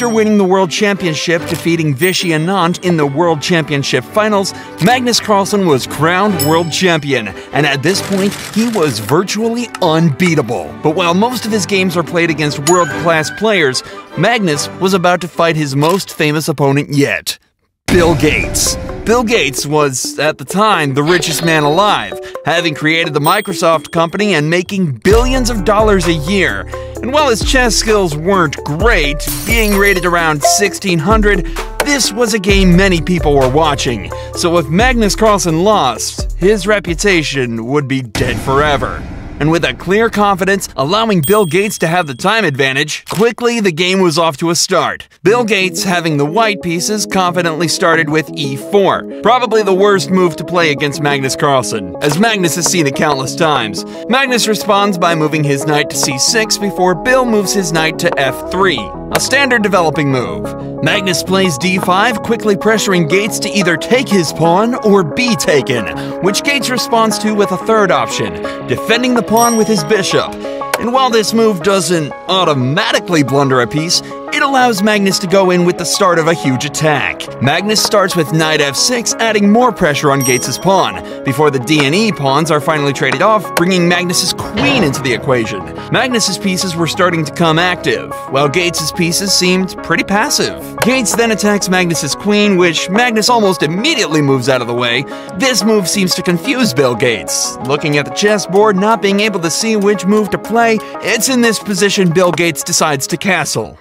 After winning the World Championship, defeating Vichy Anand in the World Championship Finals, Magnus Carlsen was crowned World Champion, and at this point, he was virtually unbeatable. But while most of his games are played against world-class players, Magnus was about to fight his most famous opponent yet, Bill Gates. Bill Gates was, at the time, the richest man alive, having created the Microsoft company and making billions of dollars a year. And while his chess skills weren't great, being rated around 1600, this was a game many people were watching. So if Magnus Carlsen lost, his reputation would be dead forever. And with that clear confidence, allowing Bill Gates to have the time advantage, quickly the game was off to a start. Bill Gates, having the white pieces, confidently started with e4, probably the worst move to play against Magnus Carlsen, as Magnus has seen it countless times. Magnus responds by moving his knight to c6 before Bill moves his knight to f3, a standard developing move. Magnus plays d5, quickly pressuring Gates to either take his pawn or be taken, which Gates responds to with a third option, defending the pawn with his bishop. And while this move doesn't automatically blunder a piece, it allows Magnus to go in with the start of a huge attack. Magnus starts with knight f6, adding more pressure on Gates' pawn, before the d and e pawns are finally traded off, bringing Magnus' queen into the equation. Magnus' pieces were starting to come active, while Gates' pieces seemed pretty passive. Gates then attacks Magnus' queen, which Magnus almost immediately moves out of the way. This move seems to confuse Bill Gates. Looking at the chessboard, not being able to see which move to play, it's in this position Bill Gates decides to castle.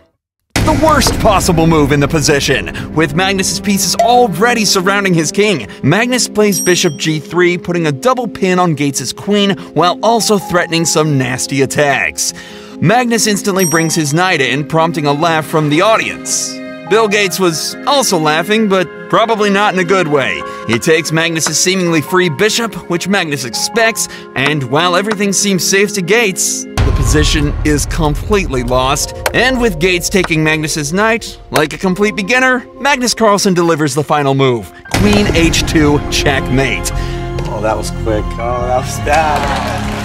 The worst possible move in the position. With Magnus' pieces already surrounding his king, Magnus plays bishop g3, putting a double pin on Gates' queen while also threatening some nasty attacks. Magnus instantly brings his knight in, prompting a laugh from the audience. Bill Gates was also laughing, but probably not in a good way. He takes Magnus' seemingly free bishop, which Magnus expects, and while everything seems safe to Gates, the position is completely lost. And with Gates taking Magnus' knight, like a complete beginner, Magnus Carlsen delivers the final move, Queen h2 checkmate. Oh, that was quick. Oh, that was bad.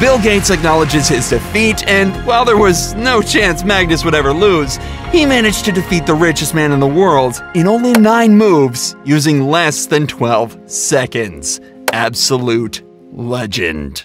Bill Gates acknowledges his defeat, and while there was no chance Magnus would ever lose, he managed to defeat the richest man in the world in only 9 moves, using less than 12 seconds. Absolute legend.